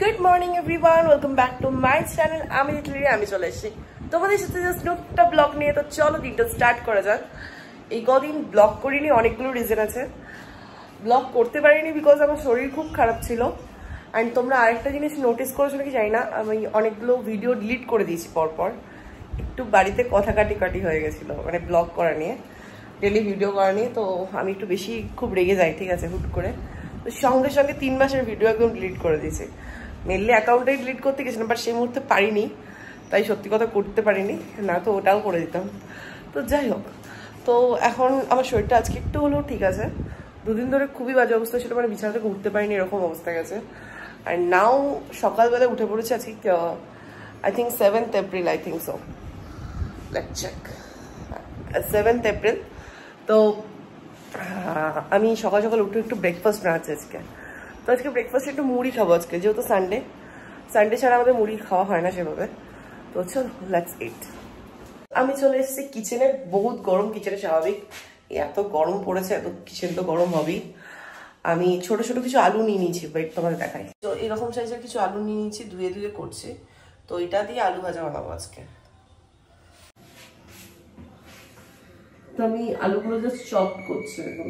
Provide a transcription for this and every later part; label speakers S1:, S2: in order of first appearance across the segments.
S1: Good morning everyone, welcome back to my channel. আমি literally আমি চলে এসেছি তোমাদের সাথে জাস্ট একটা ব্লগ নিয়ে। তো চলো দিনটা স্টার্ট করা যাক। এই কদিন ব্লগ করিনি, অনেকগুলো রিজন আছে। ব্লগ করতে পারিনি বিকজ আমার শরীর খুব খারাপ ছিল। অ্যান্ড তোমরা আরেকটা জিনিস নোটিস করেছো নাকি জানি না, আমি অনেকগুলো ভিডিও ডিলিট করে দিয়েছি পরপর। একটু বাড়িতে কথা কাটি হয়ে গেছিলো, মানে ব্লগ করা নিয়ে, ডেলি ভিডিও করা নিয়ে। তো আমি একটু বেশি খুব রেগে যাই, ঠিক আছে, হুট করে। তো সঙ্গে সঙ্গে 3 মাসের ভিডিও একদম ডিলিট করে দিয়েছি। মেনলি অ্যাকাউন্টটাই ডিলিট করতে গেছিলাম, বাট সেই মুহূর্তে পারিনি, তাই সত্যি কথা করতে পারিনি, না তো ওটাও করে দিতাম। তো যাই হোক, তো এখন আমার শরীরটা আজকে একটু হলেও ঠিক আছে। 2 দিন ধরে খুবই বাজে অবস্থা ছিল, মানে বিছানা থেকে উঠতে পারিনি, এরকম অবস্থা গেছে। অ্যান্ড নাও সকালবেলা উঠে পড়েছে আজকে, I think 7th April, I think so, let's check, 7th April. তো আমি সকাল সকাল উঠে একটু ব্রেকফাস্ট বানাচ্ছি আজকে। তো আজকে ব্রেকফাস্টে একটু মুড়ি খাবো আজকে, যেহেতু সানডে ছাড়া আমাদের মুড়ি খাওয়া হয় না সেভাবে। তো চলো লেটস ইট। আমি চলে এসেছি কিচেনে। বহুত গরম কিচেনে, স্বাভাবিক, এত গরম পড়েছে, এত কিচেন তো গরম হবেই। আমি ছোট ছোট কিছু আলু নিয়ে নিয়েছি, ওয়েট তোমাদের দেখাই। তো এরকম সাইজের কিছু আলু নিয়ে নিয়েছি, ধুয়ে করছি। তো এটা দিয়ে আলু ভাজা বানাবো আজকে। তো আমি আলুগুলো জাস্ট চপ করছি এখন।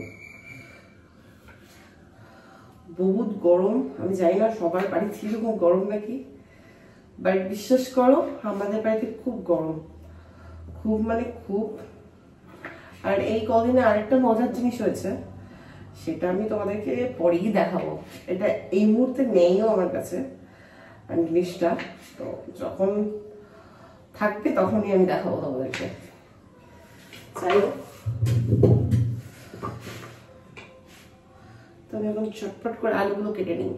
S1: বহুত গরম, আমি জানি না সবার বাড়িতে এরকম গরম নাকি, বাট বিশ্বাস করো আমাদের বাড়িতে খুব গরম, খুব মানে খুব। আর এই কদিনে আরেকটা মজার জিনিস হয়েছে, সেটা আমি তোমাদেরকে পরেই দেখাবো। এটা এই মুহূর্তে নেইও আমার কাছে জিনিসটা, তো যখন থাকবে তখনই আমি দেখাবো তোমাদেরকে। যাই হোক, তো আমি এখন চটপট করে আলুগুলো কেটে নিই।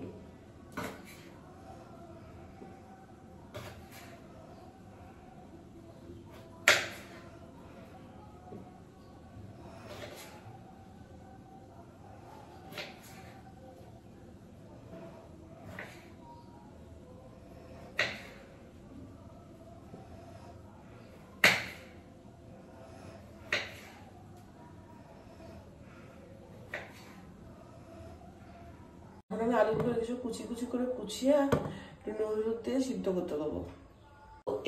S1: আমি আলুগুলো কিছু কুচি করে কুচিয়ে একটু নুন দিয়ে সিদ্ধ করতে দেবো।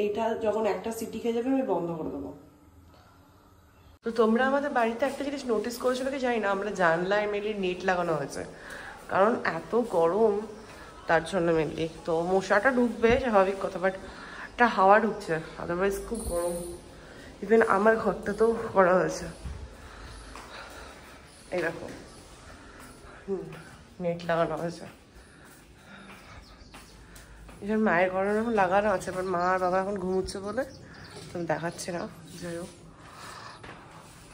S1: এটা যখন একটা সিটি খেয়ে যাবে আমি বন্ধ করে দেবো। তো তোমরা আমাদের বাড়িতে একটা জিনিস নোটিস করেছো নাকি জানি না, আমরা জানলায় মেনলি নেট লাগানো হয়েছে, কারণ এত গরম, তার জন্য মেনলি। তো মশাটা ঢুকবে স্বাভাবিক কথা, বাট একটা হাওয়া ঢুকছে, আদারওয়াইজ খুব গরম। ইভেন আমার ঘরটা তো করা হয়েছে এইরকম, নেট লাগানো হয়েছে। এবার মায়ের ঘরে এখন লাগানো আছে, এবার মা আর বাবা এখন ঘুমোচ্ছে বলে তুমি দেখাচ্ছি না। যাই হোক,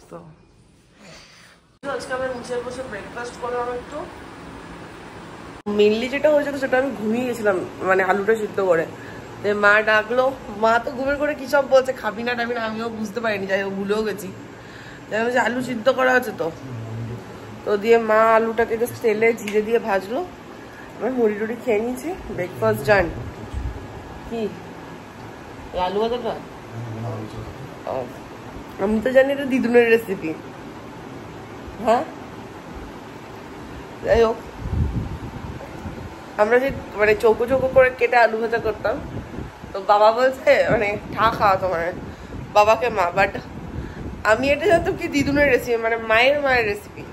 S1: তো আজকে আমরা নিচে বসে ব্রেকফাস্ট করলাম একটু। মেনলি যেটা হয়েছিল সেটা আমি ঘুমিয়ে গেছিলাম, মানে আলুটা সিদ্ধ করে। মা ডাকলো, মা তো ঘুমের করে কি সব বলছে, খাবি না টাবি না, আমিও বুঝতে পারিনি, যাই হোক ভুলেও গেছি। যাই হোক, আলু সিদ্ধ করা আছে তো দিয়ে মা আলুটাকে জাস্ট তেলে জিরে দিয়ে ভাজলো। আমি মুড়ি টুড়ি খেয়ে নিয়েছি, ব্রেকফাস্ট ডান। কি আলু ভাজাটা? আমি তো জানি এটা দিদুনের রেসিপি। হ্যাঁ, যাই হোক, আমরা যে মানে চৌকো করে কেটে আলু ভাজা করতাম, তো বাবা বলছে মানে ঠা খাওয়াতো মানে বাবাকে মা, বাট আমি এটা জানতাম কি দিদুনের রেসিপি, মানে মায়ের রেসিপি।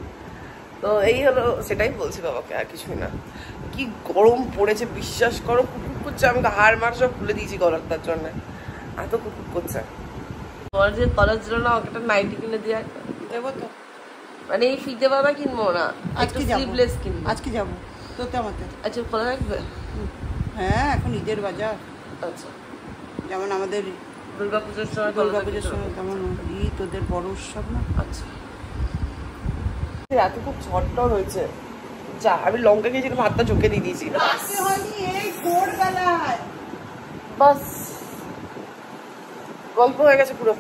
S1: তো এই হলো, সেটাই বলছি বাবাকে, আর কিছুই না। কি গরম পড়েছে বিশ্বাস করো, কুকুর করছে, আমাকে হাড় মার সব খুলে দিয়েছি গলার জন্য, এত কুকুর করছে। তোমার যে কলেজ ছিল না, ওকে একটা নাইটি কিনে দিয়ে দেবো তো, মানে এই ফিতে বাবা কিনবো না, আজকে স্লিভলেস কিনবো। আজকে যাবো তো আমাদের। আচ্ছা, খোলা রাখবে? হ্যাঁ, এখন ঈদের বাজার। আচ্ছা, যেমন আমাদের দুর্গাপুজোর সময় তেমন ঈদ ওদের বড় উৎসব না। আচ্ছা, রাতে খুব ঝড়টর হয়েছে, যা আমি লঙ্কা খেয়েছিলাম, হাতটা চোখে দিয়ে দিয়েছি। বাস গল্প হয়ে গেছে পুরো।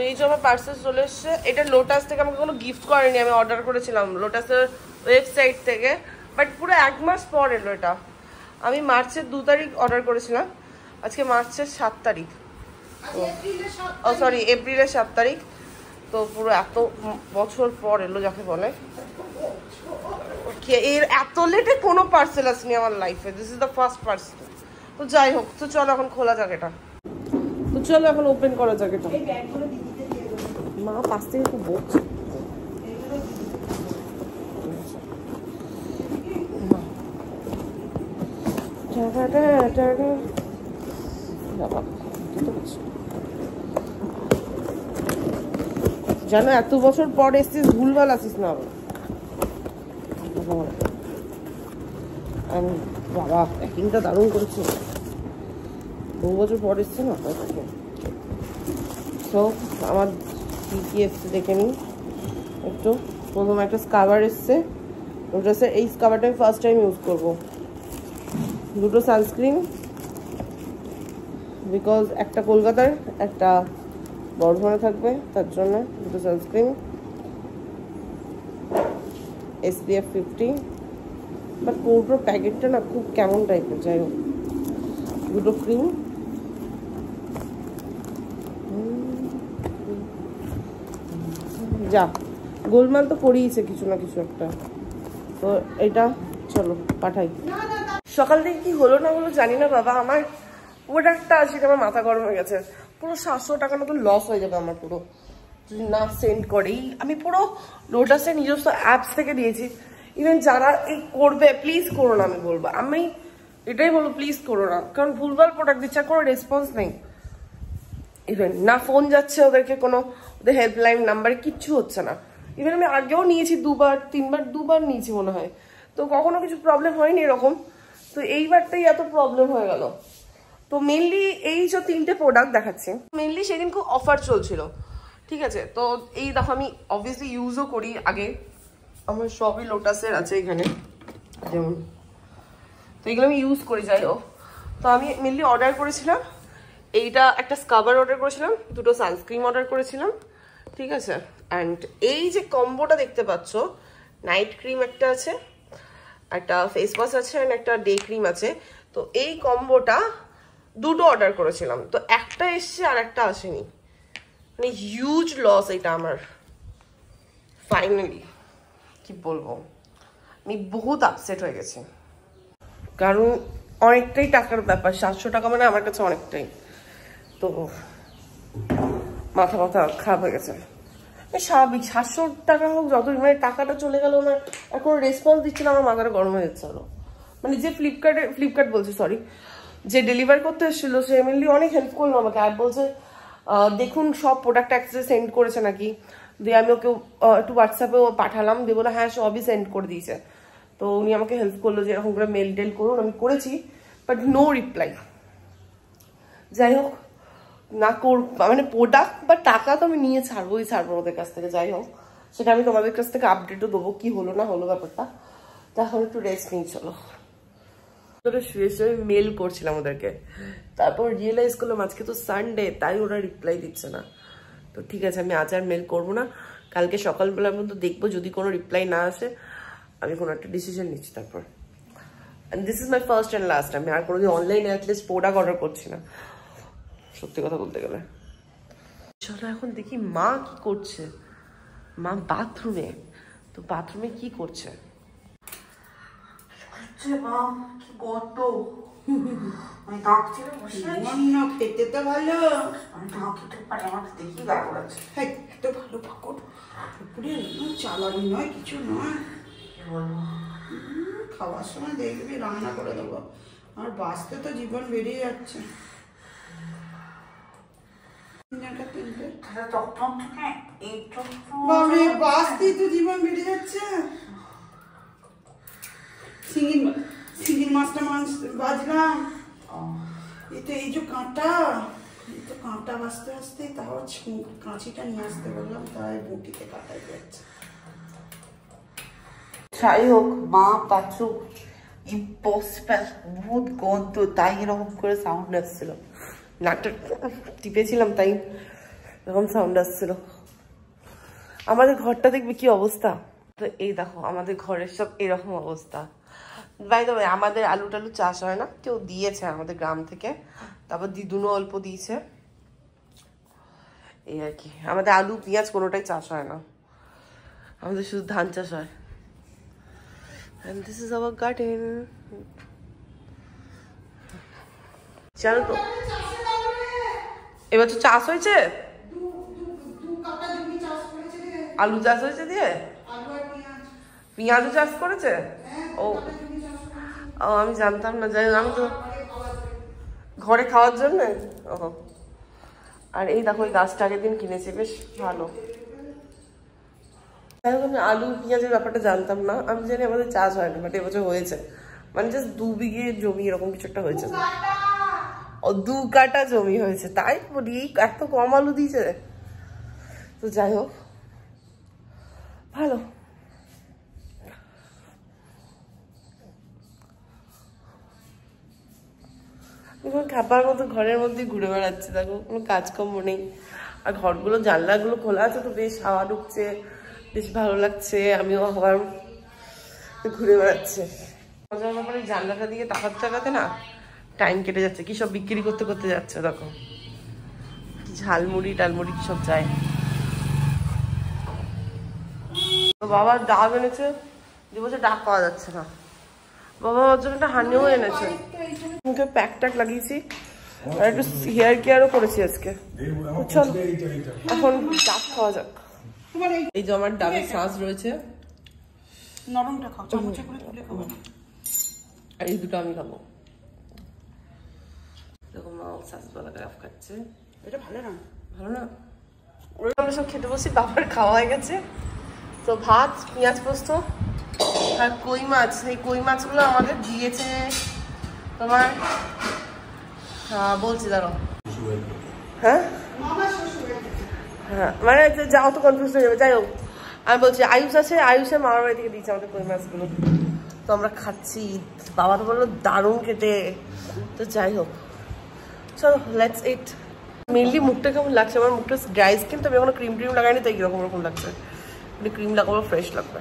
S1: এই যে আমার পার্সেল চলে এসছে, এটা লোটাস থেকে আমাকে কোনো গিফট করেনি, আমি অর্ডার করেছিলাম লোটাসের ওয়েবসাইট থেকে, বাট পুরো 1 মাস পর এলো এটা। আমি মার্চের 2 তারিখ অর্ডার করেছিলাম, আজকে মার্চের 7 তারিখ, ও সরি এপ্রিলের 7 তারিখ। তো পুরো এত বছর পর এলো যাকে বলে। এর এত লেটে কোনো পার্সেল আসেনি আমার লাইফে, this is the first parcel. তো যাই হোক, তো চলো এখন খোলা যাক এটা, তো চলো এখন ওপেন করা যাক এটা। মা পাশ থেকে খুব বকছে। জানো এত বছর পর এসছিস, ভুলভাল আসিস না বাবা। প্যাকিংটা দারুণ করেছে, বহু বছর পর এসছে না। তো আমার কি কি এসছে দেখে নিই একটু। প্রথম একটা স্কাবার এসছে, ওটা এই স্কাবারটা আমি ফার্স্ট টাইম ইউজ করবো। দুটো সানস্ক্রিন, বিকজ একটা কলকাতার একটা বর্ধমানে থাকবে, তার জন্য দুটো সানস্ক্রিন। SPF 50, বাট পুরো প্যাকেটটা না খুব কেমন টাইপের। যাই হোক, দুটো ক্রিম, যা গোলমাল তো করিয়েছে কিছু না কিছু একটা। তো এটা চলো পাঠাই। সকাল থেকে কি হলো না হলো জানি না বাবা, আমার প্রোডাক্টটা আসে আমার মাথা গরম হয়ে গেছে। পুরো 700 টাকা মতো লস হয়ে যাবে আমার পুরো, যদি না সেন্ড করেই। আমি পুরো লোটাসের নিজস্ব অ্যাপস থেকে দিয়েছি। ইভেন যারা এই করবে প্লিজ করো না, আমি বলবো, আমি এটাই বলবো প্লিজ করো না, কারণ ভুলভাল প্রোডাক্ট দিচ্ছে, কোনো রেসপন্স নেই। ইভেন না ফোন যাচ্ছে ওদেরকে, কোনো ওদের হেল্পলাইন নাম্বারে কিচ্ছু হচ্ছে না। ইভেন আমি আগেও নিয়েছি 2বার নিয়েছি মনে হয়, তো কখনো কিছু প্রবলেম হয়নি এরকম। তো এইবারটাই এত প্রবলেম হয়ে গেল। তো মেনলি এই যে 3টে প্রোডাক্ট দেখাচ্ছি, মেনলি সেদিন খুব অফার চলছিল, ঠিক আছে। তো এই দেখো, আমি অবভিয়াসলি ইউজও করি আগে, আমার সবই লোটাসের আছে এখানে যেমন, তো এগুলো আমি ইউজ করি। যাই হোক, তো আমি মেনলি অর্ডার করেছিলাম এইটা, একটা স্কাবার অর্ডার করেছিলাম, দুটো সানস্ক্রিন অর্ডার করেছিলাম, ঠিক আছে। অ্যান্ড এই যে কম্বোটা দেখতে পাচ্ছ, নাইট ক্রিম একটা আছে, একটা ফেস ওয়াশ আছে, অ্যান্ড একটা ডে ক্রিম আছে। তো এই কম্বোটা দুটো অর্ডার করেছিলাম, তো একটা এসছে আর একটা আসেনি, মানে হিউজ লস এটা আমার। ফাইনালি কি বলবো, আমি বহুত আপসেট হয়ে গেছি, কারণ অনেকটাই টাকার ব্যাপার। 700 টাকা মানে আমার কাছে অনেকটাই। তো মাথা খারাপ হয়ে গেছে। স্বাভাবিক 700 টাকা হোক যত, মানে টাকাটা চলে গেল না, আর কোনো রেসপন্স দিচ্ছে না, আমার মাথাটা গরম হয়ে যাচ্ছে আরো। মানে যে ফ্লিপকার্ট বলছে, সরি, যে ডেলিভার করতে এসেছিল, সে মেনলি অনেক হেল্প করলো আমাকে। আর বলছে দেখুন সব প্রোডাক্ট অ্যাক্সেস সেন্ড করেছে নাকি। দিয়ে আমি ওকে একটু হোয়াটসঅ্যাপেও পাঠালাম, দিয়ে বলে হ্যাঁ সবই সেন্ড করে দিয়েছে। তো উনি আমাকে হেল্প করলো যে এরকম করে মেল টেল করুন, আমি করেছি, বাট নো রিপ্লাই। যাই হোক, না মানে প্রোডাক্ট বা টাকা তো আমি নিয়ে ছাড়বো ওদের কাছ থেকে। যাই হোক, সেটা আমি তোমাদের কাছ থেকে আপডেটও দেবো কি হলো না হলো ব্যাপারটা। তাহলে একটু রেস্ট নিই, চলো। শুয়ে শুয়ে মেল করছিলাম ওদেরকে, তারপর রিয়েলাইজ করলাম আজকে তো সানডে, তাই ওরা রিপ্লাই দিচ্ছে না। তো ঠিক আছে, আমি আজ আর মেল করবো না, কালকে সকালবেলার মধ্যে দেখবো, যদি কোনো রিপ্লাই না আসে আমি কোনো একটা ডিসিশন নিচ্ছি তারপর। And this is my first and last, আমি আর কোনোদিন অনলাইনে অ্যাটলিস্ট প্রোডাক্ট অর্ডার করছি না, সত্যি কথা বলতে গেলে। চলো এখন দেখি মা কি করছে। মা বাথরুমে, তো বাথরুমে কি করছে?
S2: খেতে তো ভালো, দেখি এত ভালো পাকড় চালানি নয়, কিছু নয়। খাওয়ার সময় দেখবি রান্না করে দেবো, আর বাঁচতে তো জীবন বেরিয়ে যাচ্ছে। বাঁচতেই তো জীবন বেরিয়ে যাচ্ছে। চিংড়ি মাছটা বাজলাম, এই যে কাঁটা, কাঁটা বাঁচতে আসতে, তাও কাঁচিটা নিয়ে আসতে বললাম, তাই বটিতে কাটাই যাচ্ছে।
S1: যাই হোক, মা বাথরুম ইম্পসিবল, বহুত গন্ধ, তাই এরকম করে সাউন্ড আসছিল। নাকটা টিপেছিলাম তাই এরকম সাউন্ড আসছিল। আমাদের ঘরটা দেখবে কি অবস্থা। তো এই দেখো আমাদের ঘরের সব এরকম অবস্থা। বাই দ্য ওয়ে আমাদের আলু টালু চাষ হয় না, কেউ দিয়েছে আমাদের গ্রাম থেকে, তারপর দিদুনও অল্প দিয়েছে, এই আর কি। আমাদের আলু পেঁয়াজ কোনোটাই চাষ হয় না, আমাদের শুধু ধান চাষ হয়। And this is our garden. জানো তো এবার তো চাষ হয়েছে, আলু চাষ হয়েছে দিয়ে পেঁয়াজও চাষ করেছে। ও আমি জানতাম না, যাই আমি তো ঘরে খাওয়ার জন্য। ও আর এই দেখো এই গাছটা আগের দিন কিনেছি, বেশ ভালো। আমি আলু পেঁয়াজের ব্যাপারটা জানতাম না, আমি জানি আমাদের চাষ হয় না, বাট এবছর হয়েছে, মানে জাস্ট 2 বিঘে জমি এরকম কিছু একটা হয়েছে। ও 2 কাঠা জমি হয়েছে, তাই বলি এত কম আলু দিয়েছে। তো যাই হোক ভালো। খাবার মতো ঘরের মধ্যে ঘুরে বেড়াচ্ছে, দেখো কোনো কাজকর্ম নেই, আর ঘরগুলো জানলাগুলো খোলা আছে তো বেশ হাওয়া ঢুকছে, বেশ ভালো লাগছে। আমিও আবার ঘুরে বেড়াচ্ছে। মজার ব্যাপারে জানলাটা দিয়ে তাকাতে না টাইম কেটে যাচ্ছে। কি সব বিক্রি করতে করতে যাচ্ছে, দেখো ঝালমুড়ি টালমুড়ি কি সব যায়। তো বাবা ডাব এনেছে, যে বলছে ডাব পাওয়া যাচ্ছে না। বাবা ওর জন্য একটা হানিও এনেছে, মুখে প্যাক ট্যাক লাগিয়েছি, আর একটু হেয়ার কেয়ারও করেছি আজকে। চল এখন ডাব খাওয়া যাক। এই যে আমার ডাবের শ্বাস রয়েছে,
S2: নরমটা খাও, চামচে করে তুলে খাও।
S1: আর এই দুটো আমি খাবো। দেখো মা শ্বাসওয়ালা ডাব খাচ্ছে,
S2: এটা ভালো না?
S1: ভালো না? আমরা সব খেতে বসি, বাবার খাওয়া হয়ে গেছে। তো ভাত, পেঁয়াজ পোস্ত আর কই মাছ। এই কই মাছগুলো আমাদের দিয়েছে তোমার, বলছি দাঁড়াও, হ্যাঁ হ্যাঁ মানে যাও তো কনফিউজ হয়ে যাবে। যাই হোক আমি বলছি আয়ুষ আছে, আয়ুষের মামার বাড়ি থেকে দিয়েছে আমাদের কই মাছগুলো, তো আমরা খাচ্ছি। বাবা তো বললো দারুণ খেতে। তো যাই হোক চলো লেটস ইট। মেনলি মুখটা কেমন লাগছে, আমার মুখটা ড্রাই স্কিন, তবে এখনো ক্রিম ট্রিম লাগাইনি, তাই এরকম এরকম লাগছে। ক্রিম লাগাবো ফ্রেশ লাগবে।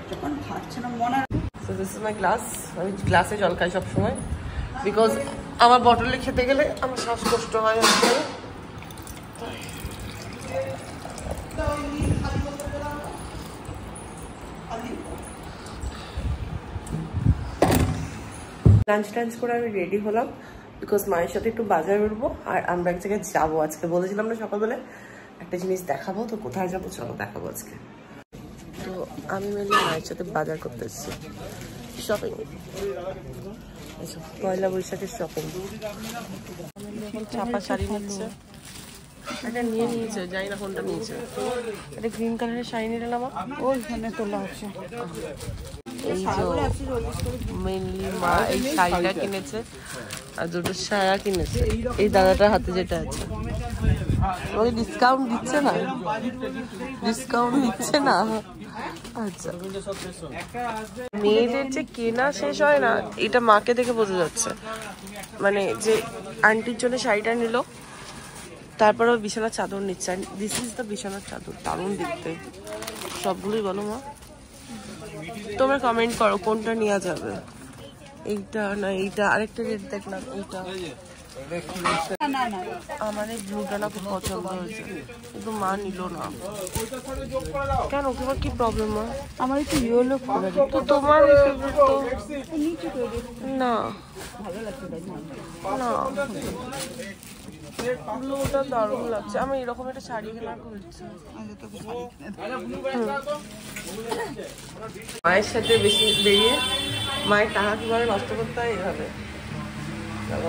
S1: So this is my glass. আমি গ্লাসে জল খাই সবসময়, বিকজ আমার বটলে খেতে গেলে আমার শ্বাসকষ্ট হয়। লাঞ্চ টাঞ্চ করে আমি রেডি হলাম, বিকজ মায়ের সাথে একটু বাজার বেরোবো, আর আমরা এক জায়গায় যাবো আজকে। বলেছিলাম না সকালবেলায় একটা জিনিস দেখাবো, তো কোথায় যাবো চলো দেখাবো আজকে। তো আমি মেনলি মায়ের সাথে বাজার করতে এসেছি, শপিং, পয়লা বৈশাখের শপিং। ছাপা শাড়ি নিচ্ছে, এটা নিয়েছে, জানি না কোনটা নিয়েছে। এটা গ্রিন কালারের শাড়ি নিয়ে নিলাম,
S2: ওইখানে তোলা হচ্ছে।
S1: এই যে মেনলি মা এই শাড়িটা কিনেছে আর দুটো সায়া কিনেছে। এই দাদাটার হাতে যেটা আছে, আমাকে ডিসকাউন্ট দিচ্ছে না, ডিসকাউন্ট দিচ্ছে না। আচ্ছা মেয়েদের যে কেনা শেষ হয় না, এটা মাকে দেখে বোঝা যাচ্ছে। মানে যে আন্টির জন্য শাড়িটা নিল, তারপরে বিছানার চাদর নিচ্ছে। দিস ইজ দ্য বিছানার চাদর, দারুণ দেখতে। সবগুলোই বলো মা, তোমরা কমেন্ট করো কোনটা নেওয়া যাবে, এইটা না এইটা। আরেকটা রেট দেখলাম এইটা, আমার এই ব্লুটা না খুব পছন্দ হয়েছে, কিন্তু মা নিল না। কেন, তোমার কি প্রবলেম? মা
S2: আমার একটু ইয়েলো
S1: তো তোমার তো না না, ব্লুটা দারুণ লাগছে। আমি এরকম একটা শাড়ি কেনার খুব ইচ্ছা। মায়ের সাথে বেশি বেরিয়ে মায়ের টাকা কিভাবে নষ্ট করতে হয় এভাবে।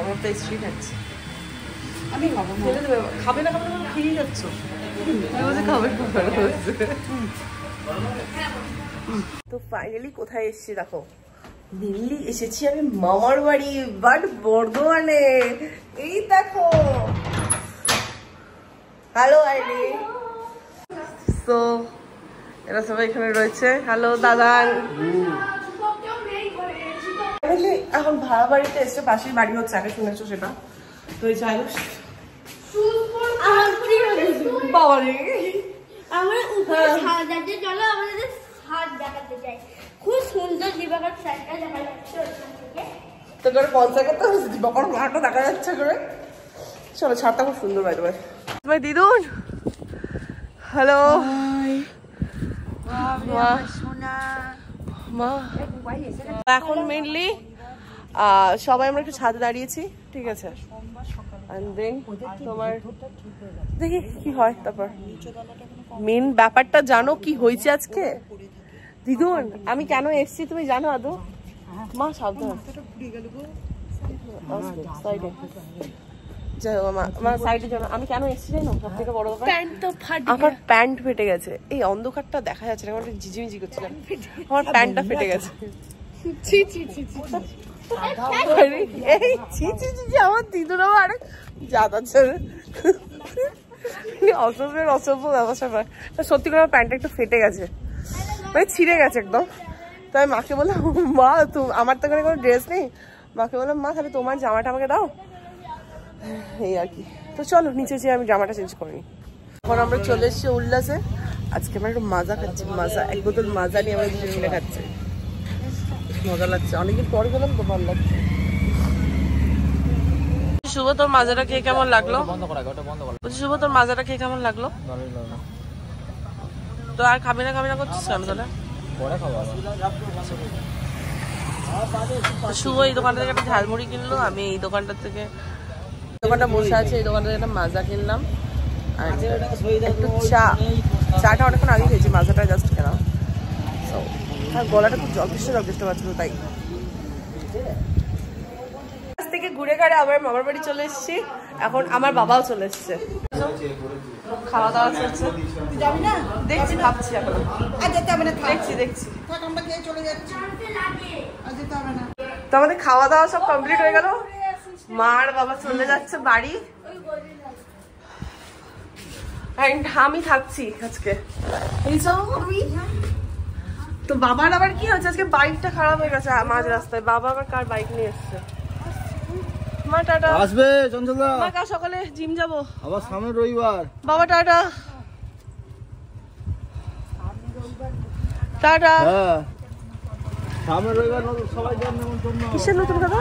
S1: আমার তো স্ত্রী খাচ্ছে,
S2: আমি খাবো না।
S1: খাবে না, খাবে না খেয়ে যাচ্ছ, খাবে। তো ফাইনালি কোথায় এসেছি দেখো, দিল্লি এসেছি আমি মামার বাড়ি, বাট বর্ধমানে। এই দেখো, হ্যালো আইডি। তো এরা সবাই এখানে রয়েছে। হ্যালো দাদা। এখন ভাড়া বাড়িতে এসে পাশের বাড়ি হচ্ছে, আগে শুনেছো সেটা। তো এই চাই বাবা রে,
S3: আমরা উপরে সাজাতে চলো, আমাদের হাত দেখাতে চাই। খুব সুন্দর দিবাকর সাইডটা দেখা যাচ্ছে
S1: তো করে পঞ্চাশ করতে হচ্ছে দিবাকর মাঠটা দেখা যাচ্ছে করে। চলো ছাদটা খুব সুন্দর বাইরে বাইরে। তোমার দিদুন হ্যালো মা। এখন মেনলি সবাই আমরা একটু ছাদে দাঁড়িয়েছি, ঠিক আছে? তোমার দেখি কি হয়। তারপর মেন ব্যাপারটা জানো কি হয়েছে আজকে দিদুন? আমি কেন এসছি তুমি জানো আদৌ? মা সাবধান, আমি কেন এসছি জানো? সব থেকে বড় ব্যাপার আমার প্যান্ট ফেটে গেছে। এই অন্ধকারটা দেখা যাচ্ছে না, আমার ঝিঝিমিঝি করছিলাম, আমার প্যান্টটা ফেটে গেছে। আমার দিদুর আবার জাত আছে অসভ্যের অসভ্য ব্যবসা। সত্যি করে আমার প্যান্টটা একটু ফেটে গেছে, মানে ছিঁড়ে গেছে একদম। তাই মাকে বললাম মা আমার তো এখানে কোনো ড্রেস নেই, মাকে বললাম মা তাহলে তোমার জামাটা আমাকে দাও, এই আর কি। তো চলো নিচে যেয়ে আমি জামাটা চেঞ্জ করিনি। এখন আমরা চলে এসেছি উল্লাসে। আজকে আমরা একটু মাজা খাচ্ছি, মাজা, এক বোতল মাজা নিয়ে আমরা দুজন মিলে খাচ্ছি, মজা লাগছে। অনেকদিন পরে গেলাম তো ভালো লাগছে। শুভ তোর মাজাটা খেয়ে কেমন লাগলো? শুভ তোর মাজাটা খেয়ে কেমন লাগলো? তো আর খাবি না করছিস কেন তাহলে? শুভ এই দোকানটা থেকে একটা ঝালমুড়ি কিনলো, আমি এই দোকানটা থেকে দোকানটা বসে আছে, এই দোকানটা থেকে একটা মাজা কিনলাম আর একটু চাটা অনেকক্ষণ আগে খেয়েছি, মাজাটা জাস্ট খেলাম। আর গলাটা খুব যথেষ্ট পাচ্ছিল তাই। থেকে ঘুরে ঘাড়ে আবার মামার বাড়ি চলে এসেছি, এখন আমার বাবাও চলে এসছে, খাওয়া দাওয়া চলছে। দেখছি ভাবছি এখন দেখছি তো আমাদের খাওয়া দাওয়া সব কমপ্লিট হয়ে গেল। মা আর বাবা চলে যাচ্ছে বাড়ি, আমি থাকছি আজকে। তো বাবার আবার কি হচ্ছে, আজকে বাইকটা খারাপ হয়ে গেছে মাঝ রাস্তায়। বাবা আবার কার বাইক নিয়ে এসছে। মা টাটা।
S4: আসবে চঞ্চলদা।
S1: মা কাল সকালে জিম যাবো
S4: আবার সামনে রবিবার।
S1: বাবা টাটা টাটা।
S4: হ্যাঁ সামনে রবিবার সবাই যান নেমন্তন্ন।
S1: কিসের নতুন খাতা?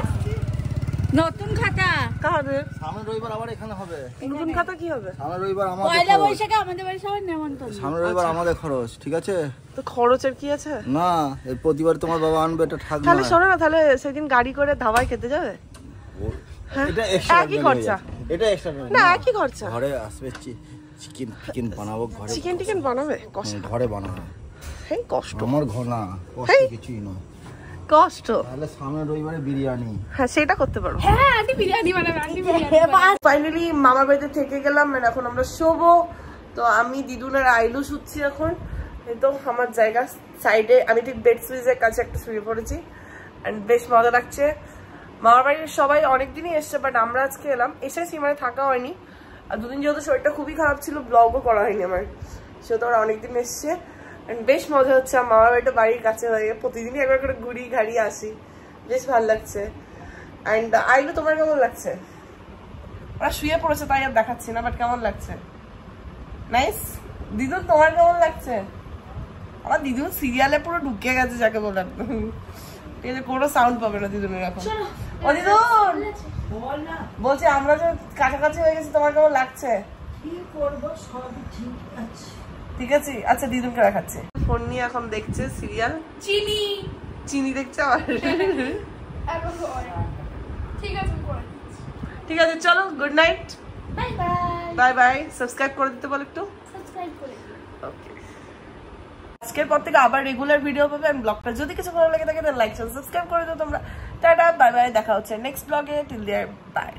S3: নতুন খাতা
S1: কাদের?
S4: সামনে রবিবার আবার এখানে হবে
S1: নতুন খাতা। কি হবে?
S4: সামনে রবিবার আমাদের
S3: পয়লা বৈশাখে আমাদের বাড়ি সবাই নেমন্তন্ন।
S4: সামনে রবিবার আমাদের খরচ, ঠিক আছে?
S1: তো খরচের কি আছে
S4: না, এই প্রতিবার তোমার বাবা আনবে, এটা থাকবে।
S1: তাহলে শোনো না, তাহলে সেদিন গাড়ি করে ধাবায় খেতে যাবে।
S4: এটা এক্সট্রা
S1: একই খরচা।
S4: এটা এক্সট্রা
S1: না একই খরচা।
S4: ঘরে আসবে চিকেন বানাবো, ঘরে
S1: চিকেন বানাবে
S4: ঘরে বানাবো।
S1: এই কষ্ট
S4: আমার ঘর না, কষ্ট কিছুই নয়,
S1: কষ্ট।
S4: তাহলে সামনে রবিবারে বিরিয়ানি।
S1: হ্যাঁ সেটা করতে পারো।
S3: হ্যাঁ আন্টি বিরিয়ানি বানাবে, আন্টি বিরিয়ানি।
S1: ফাইনালি মামার বাড়িতে থেকে গেলাম, এখন আমরা শোবো। তো আমি দিদুনের আইলু শুচ্ছি এখন। তো আমার জায়গা সাইডে, আমি ঠিক বেড সুইচের কাছে একটা শুয়ে পড়েছি অ্যান্ড বেশ মজা লাগছে। মামার বাড়ির সবাই অনেকদিনই এসছে, বাট আমরা আজকে এলাম, এসেছি মানে থাকা হয়নি। আর দুদিন যেহেতু শরীরটা খুবই খারাপ ছিল, ব্লগও করা হয়নি আমার, সেহেতু ওরা অনেকদিন এসছে অ্যান্ড বেশ মজা হচ্ছে। মামার বাড়িটা বাড়ির কাছে হয়ে প্রতিদিনই একবার করে ঘুরি ঘাড়ি আসি, বেশ ভালো লাগছে। অ্যান্ড আইলু তোমার কেমন লাগছে? ওরা শুয়ে পড়েছে তাই আর দেখাচ্ছি না, বাট কেমন লাগছে? নাইস। দিদুন তোমার কেমন লাগছে? আমার দিদুন সিরিয়ালে পুরো ঢুকে গেছে যাকে বলার, ঠিক আছে? কোনো সাউন্ড পাবে না দিদুনের এখন। ও দিদুন বলছি আমরা যে কাছাকাছি হয়ে গেছি, তোমার কেমন লাগছে? ঠিক আছে, আচ্ছা দিদুনকে দেখাচ্ছে। ফোন নিয়ে এখন দেখছে সিরিয়াল, চিনি দেখছে আবার। ঠিক আছে চলো, good night, bye bye. Subscribe করে দিতে বল একটু। ওকে, আজকের পর থেকে আবার রেগুলার ভিডিও পাবে। এন্ড ব্লগটা যদি কিছু ভালো লাগে থাকে তাহলে লাইক সাবস্ক্রাইব করে দিও তোমরা। টাটা বাই বাই, দেখা হচ্ছে নেক্সট ব্লগে। Till there by.